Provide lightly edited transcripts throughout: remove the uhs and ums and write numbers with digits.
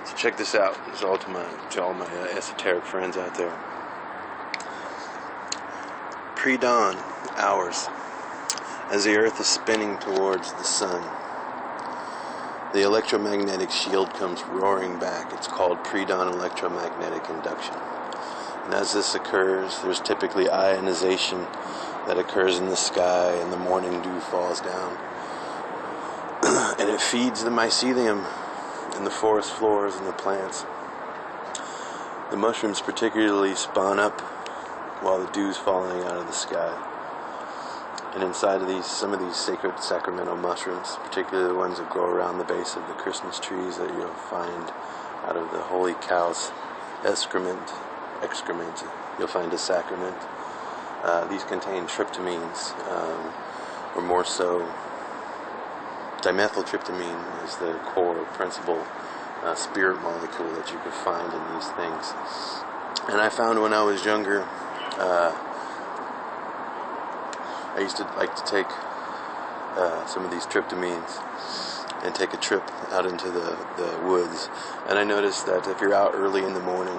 So check this out. This is all to all my esoteric friends out there. Pre-dawn hours, as the Earth is spinning towards the sun, the electromagnetic shield comes roaring back. It's called pre-dawn electromagnetic induction. And as this occurs, there's typically ionization that occurs in the sky, and the morning dew falls down. And it feeds the mycelium in the forest floors and the plants. The mushrooms particularly spawn up while the dew's falling out of the sky. And inside of some of these sacred Sacramento mushrooms, particularly the ones that grow around the base of the Christmas trees that you'll find out of the holy cow's excrement, you'll find a sacrament. These contain tryptamines, or more so, dimethyltryptamine is the core principal spirit molecule that you could find in these things. And I found when I was younger, I used to like to take some of these tryptamines and take a trip out into the woods. And I noticed that if you're out early in the morning,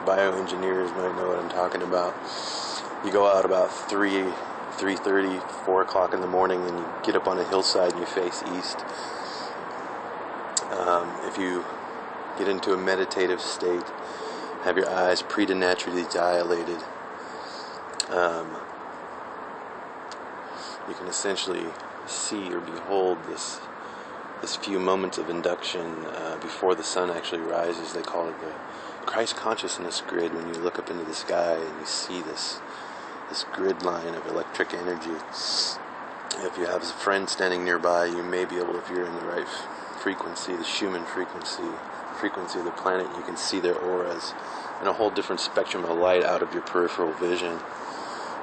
bioengineers might know what I'm talking about. You go out about 3:30, 4 o'clock in the morning, and you get up on a hillside and you face east. If you get into a meditative state, have your eyes preternaturally dilated, you can essentially see or behold this few moments of induction before the sun actually rises. They call it the Christ consciousness grid. When you look up into the sky and you see this grid line of electric energy, if you have a friend standing nearby, you may be able, if you're in the right frequency, the Schumann frequency of the planet, you can see their auras and a whole different spectrum of light out of your peripheral vision.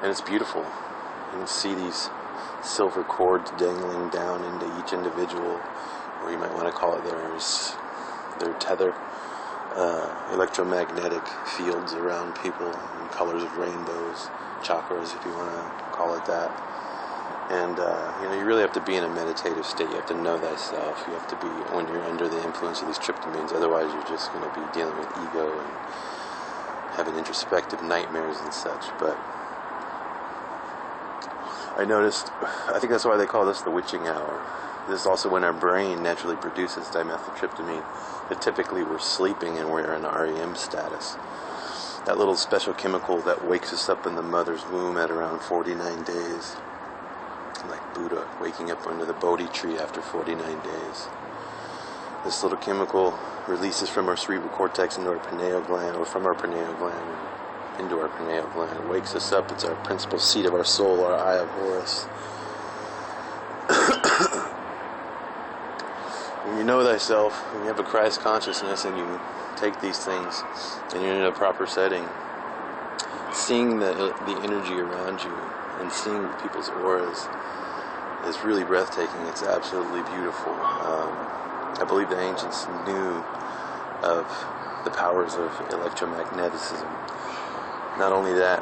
And it's beautiful. You can see these silver cords dangling down into each individual, or you might want to call it their tether, electromagnetic fields around people in colors of rainbows, chakras, if you want to call it that. And you really have to be in a meditative state. You have to know thyself. You have to be, when you're under the influence of these tryptamines, otherwise you're just going to be dealing with ego and having introspective nightmares and such. But I noticed, I think that's why they call this the witching hour. This is also when our brain naturally produces dimethyltryptamine. But typically we're sleeping and we're in REM status. That little special chemical that wakes us up in the mother's womb at around 49 days. Like Buddha waking up under the Bodhi tree after 49 days. This little chemical releases from our cerebral cortex into our pineal gland, or from our pineal gland into our pineal gland. It wakes us up. It's our principal seat of our soul, our eye of Horus. When you know thyself, when you have a Christ consciousness and you take these things and you're in a proper setting, seeing the energy around you and seeing people's auras is really breathtaking. It's absolutely beautiful. I believe the ancients knew of the powers of electromagnetism. Not only that,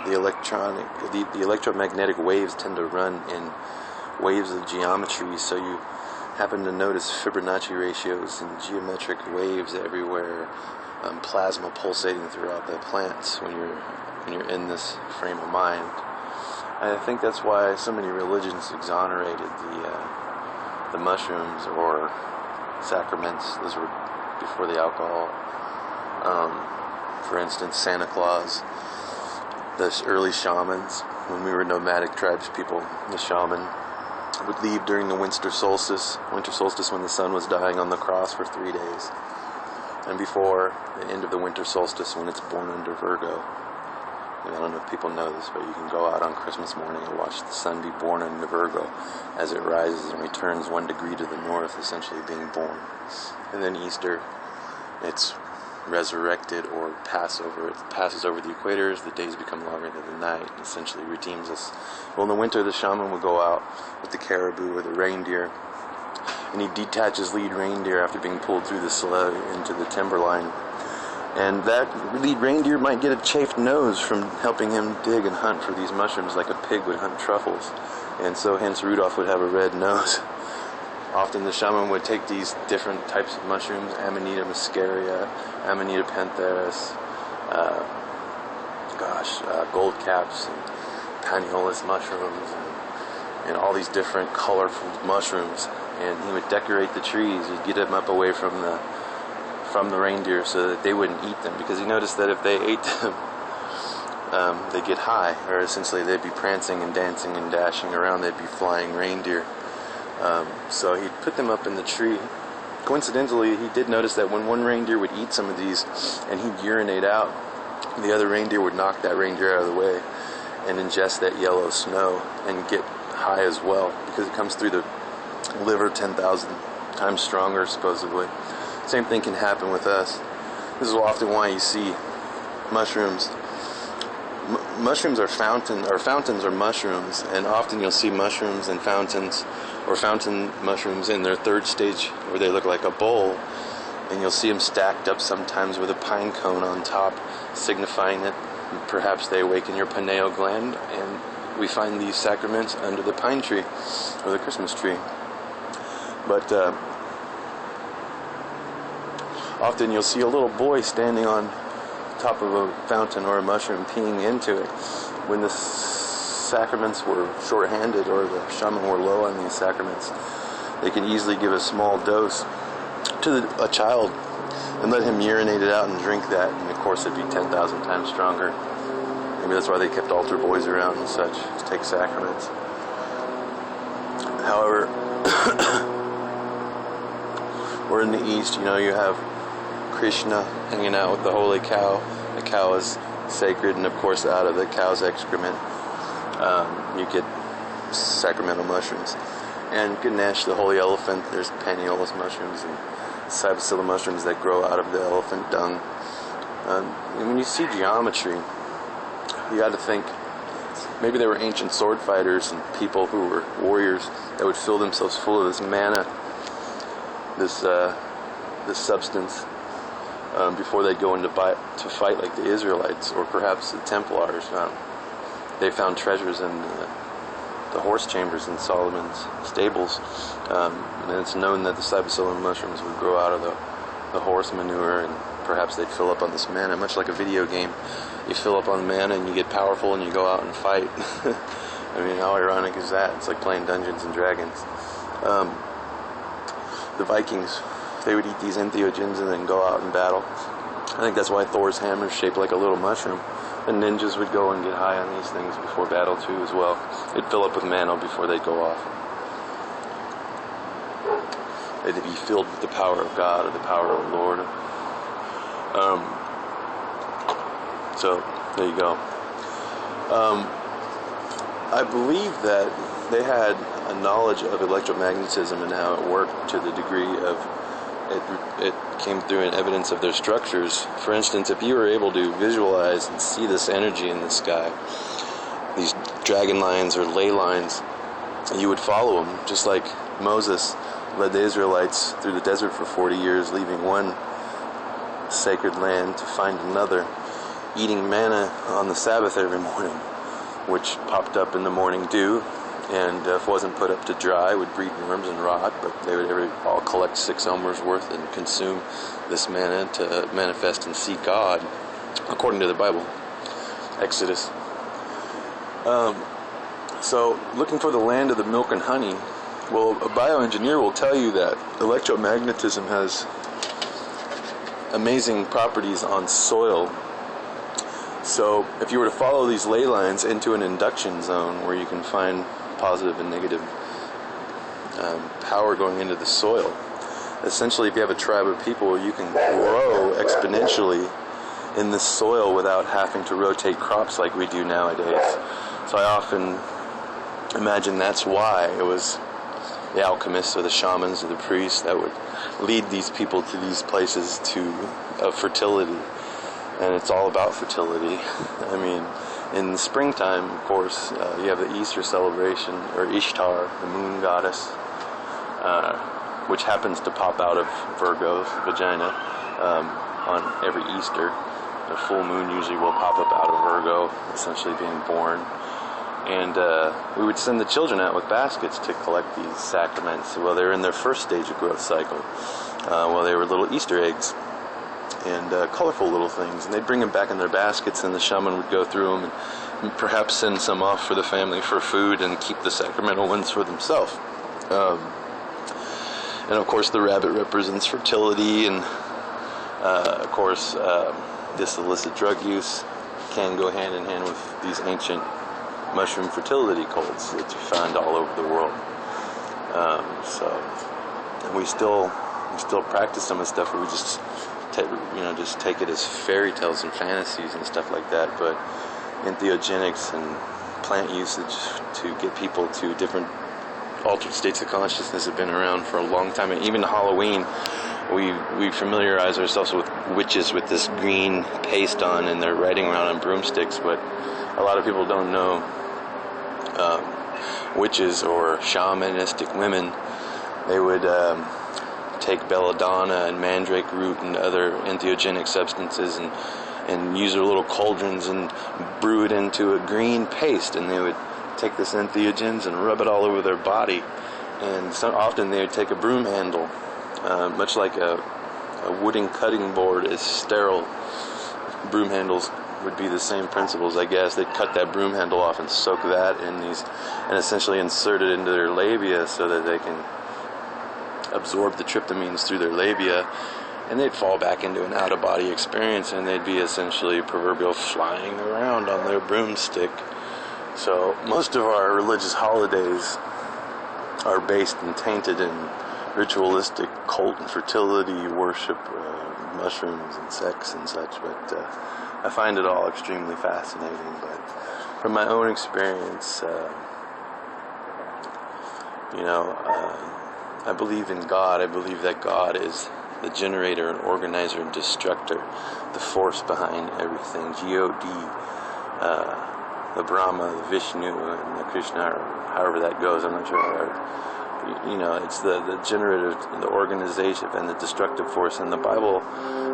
the electromagnetic waves tend to run in waves of geometry, so you happen to notice Fibonacci ratios and geometric waves everywhere, plasma pulsating throughout the plants when you're in this frame of mind. I think that's why so many religions exonerated the mushrooms or sacraments. Those were before the alcohol. For instance, Santa Claus, the early shamans, when we were nomadic tribes people, the shaman would leave during the winter solstice when the sun was dying on the cross for 3 days. And before the end of the winter solstice, when it's born under Virgo. And I don't know if people know this, but you can go out on Christmas morning and watch the sun be born into Virgo as it rises and returns 1 degree to the north, essentially being born. And then Easter, it's resurrected, or Passover. It passes over the equator as the days become longer than the night, and essentially redeems us. Well, in the winter, the shaman would go out with the caribou or the reindeer, and he'd detach his lead reindeer after being pulled through the sled into the timberline. And that lead reindeer might get a chafed nose from helping him dig and hunt for these mushrooms like a pig would hunt truffles. And so hence Rudolph would have a red nose. Often the shaman would take these different types of mushrooms, Amanita muscaria, Amanita pantherus, gold caps, and paniolus mushrooms, and all these different colorful mushrooms. And he would decorate the trees. He'd get them up away from the reindeer so that they wouldn't eat them, because he noticed that if they ate them, they'd get high, or essentially they'd be prancing and dancing and dashing around. They'd be flying reindeer. So he'd put them up in the tree. Coincidentally, he did notice that when one reindeer would eat some of these and he'd urinate out, the other reindeer would knock that reindeer out of the way and ingest that yellow snow and get high as well, because it comes through the liver 10,000 times stronger, supposedly. Same thing can happen with us. This is often why you see mushrooms. Mushrooms are fountains are mushrooms, and often you'll see mushrooms and fountains, or fountain mushrooms in their third stage, where they look like a bowl, and you'll see them stacked up sometimes with a pine cone on top, signifying that perhaps they awaken your pineal gland, and we find these sacraments under the pine tree, or the Christmas tree. But often you'll see a little boy standing on top of a fountain or a mushroom peeing into it. When the sacraments were short-handed, or the shaman were low on these sacraments, they could easily give a small dose to a child and let him urinate it out and drink that, and of course it'd be 10,000 times stronger. Maybe that's why they kept altar boys around and such, to take sacraments. However, or in the East, you have Krishna hanging out with the holy cow. The cow is sacred, and of course out of the cow's excrement you get sacramental mushrooms. And Ganesh, the holy elephant, there's paniolus mushrooms and cybacilla mushrooms that grow out of the elephant dung. And when you see geometry, you got to think maybe they were ancient sword fighters and people who were warriors that would fill themselves full of this manna, this substance, before they'd go into to fight like the Israelites, or perhaps the Templars. They found treasures in the horse chambers in Solomon's stables, and it's known that the cybacillum mushrooms would grow out of the horse manure, and perhaps they'd fill up on this manna, much like a video game. You fill up on manna and you get powerful and you go out and fight. I mean, how ironic is that? It's like playing Dungeons and Dragons. The Vikings, they would eat these entheogens and then go out and battle. I think that's why Thor's hammer is shaped like a little mushroom. And ninjas would go and get high on these things before battle too as well. They'd fill up with mana before they'd go off. They'd be filled with the power of God or the power of the Lord. So, there you go. I believe that they had a knowledge of electromagnetism and how it worked to the degree of it came through in evidence of their structures. For instance, if you were able to visualize and see this energy in the sky, these dragon lines or ley lines, you would follow them, just like Moses led the Israelites through the desert for 40 years, leaving one sacred land to find another, eating manna on the Sabbath every morning, which popped up in the morning dew, and if it wasn't put up to dry, would breed worms and rot, but they would all collect 6 omers worth and consume this manna to manifest and see God, according to the Bible. Exodus. So, looking for the land of the milk and honey, well, a bioengineer will tell you that electromagnetism has amazing properties on soil. So, if you were to follow these ley lines into an induction zone where you can find positive and negative power going into the soil, essentially, if you have a tribe of people, you can grow exponentially in this soil without having to rotate crops like we do nowadays. So I often imagine that's why it was the alchemists or the shamans or the priests that would lead these people to these places of fertility. And it's all about fertility. I mean, in the springtime, of course, you have the Easter celebration, or Ishtar, the moon goddess, which happens to pop out of Virgo's vagina on every Easter. The full moon usually will pop up out of Virgo, essentially being born. And we would send the children out with baskets to collect these sacraments while they were in their first stage of growth cycle, while they were little Easter eggs and colorful little things. And they'd bring them back in their baskets, and the shaman would go through them and perhaps send some off for the family for food and keep the sacramental ones for themselves. And of course the rabbit represents fertility, and of course this illicit drug use can go hand in hand with these ancient mushroom fertility cults that you find all over the world. And we still practice some of the stuff, but we just take it as fairy tales and fantasies and stuff like that. But entheogenics and plant usage to get people to different altered states of consciousness have been around for a long time. And even Halloween, we familiarize ourselves with witches with this green paste on, and they're riding around on broomsticks. But a lot of people don't know witches or shamanistic women. They would take belladonna and mandrake root and other entheogenic substances and use their little cauldrons and brew it into a green paste, and they would take this entheogens and rub it all over their body. And often they would take a broom handle, much like a wooden cutting board is sterile. Broom handles would be the same principles, I guess. They'd cut that broom handle off and soak that in these, and essentially insert it into their labia so that they can absorb the tryptamines through their labia, and they'd fall back into an out-of-body experience, and they'd be essentially proverbial flying around on their broomstick. So most of our religious holidays are based and tainted in ritualistic cult and fertility worship, mushrooms and sex and such, but I find it all extremely fascinating. But from my own experience, I believe in God. I believe that God is the generator and organizer and destructor, the force behind everything. G-O-D, the Brahma, the Vishnu, and the Krishna, or however that goes, I'm not sure. It's the generator, the organization, and the destructive force. In the Bible,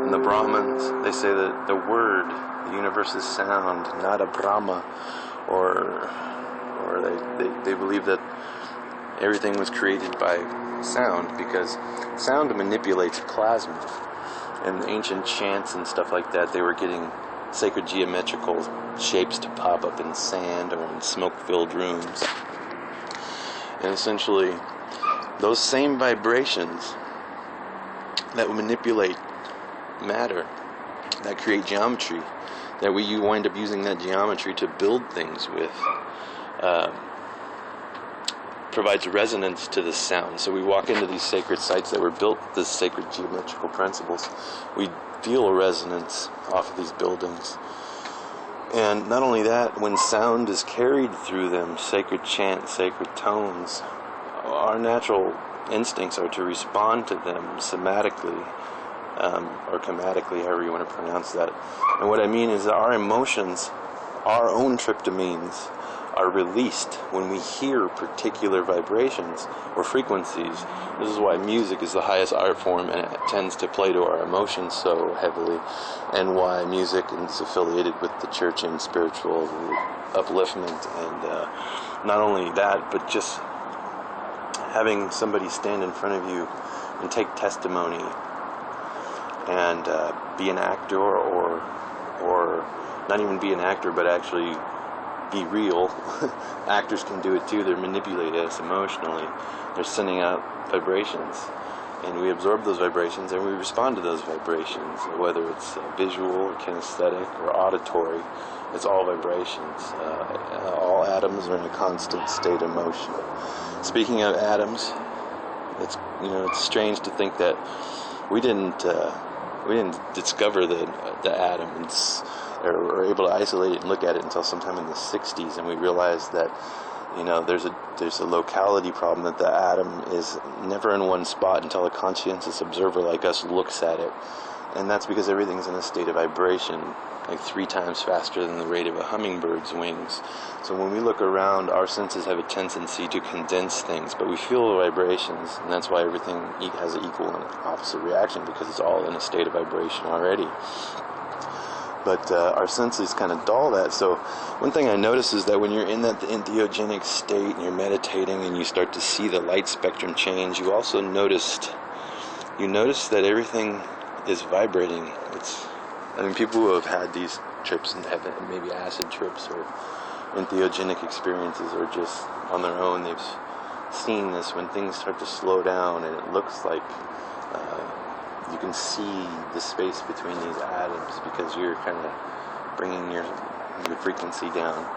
in the Brahmins, they say that the word, the universe is sound, not a Brahma, or they believe that everything was created by sound, because sound manipulates plasma. And ancient chants and stuff like that, they were getting sacred geometrical shapes to pop up in sand or in smoke-filled rooms. And essentially, those same vibrations that manipulate matter, that create geometry, that you wind up using that geometry to build things with, provides resonance to the sound. So we walk into these sacred sites that were built with this sacred geometrical principles. We feel a resonance off of these buildings. And not only that, when sound is carried through them, sacred chant, sacred tones, our natural instincts are to respond to them somatically, or chematically, however you want to pronounce that. And what I mean is that our emotions, our own tryptamines, are released when we hear particular vibrations or frequencies. This is why music is the highest art form, and it tends to play to our emotions so heavily, and why music is affiliated with the church and spiritual upliftment. And not only that, but just having somebody stand in front of you and take testimony and be an actor, or not even be an actor, but actually be real. Actors can do it too. They're manipulating us emotionally. They're sending out vibrations, and we absorb those vibrations and we respond to those vibrations, whether it's visual or kinesthetic or auditory. It's all vibrations. All atoms are in a constant state of motion. Speaking of atoms, it's strange to think that we didn't discover the atom or able to isolate it and look at it until sometime in the 60s, and we realized that there's a locality problem, that the atom is never in one spot until a conscientious observer like us looks at it. And that's because everything's in a state of vibration, like 3 times faster than the rate of a hummingbird's wings. So when we look around, our senses have a tendency to condense things, but we feel the vibrations, and that's why everything has an equal and opposite reaction, because it's all in a state of vibration already. But our senses kind of dull that. So one thing I notice is that when you're in that entheogenic state and you're meditating and you start to see the light spectrum change, you also notice that everything is vibrating. People who have had these trips and have maybe acid trips or entheogenic experiences or just on their own, they've seen this when things start to slow down and it looks like you can see the space between these atoms because you're kind of bringing your frequency down.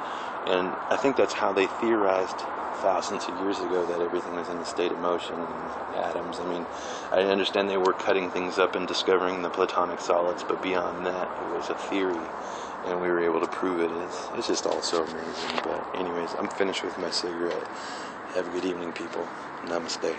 And I think that's how they theorized thousands of years ago, that everything was in a state of motion and atoms. I mean, I understand they were cutting things up and discovering the platonic solids, but beyond that, it was a theory, and we were able to prove it. It's just all so amazing. But anyways, I'm finished with my cigarette. Have a good evening, people. Namaste.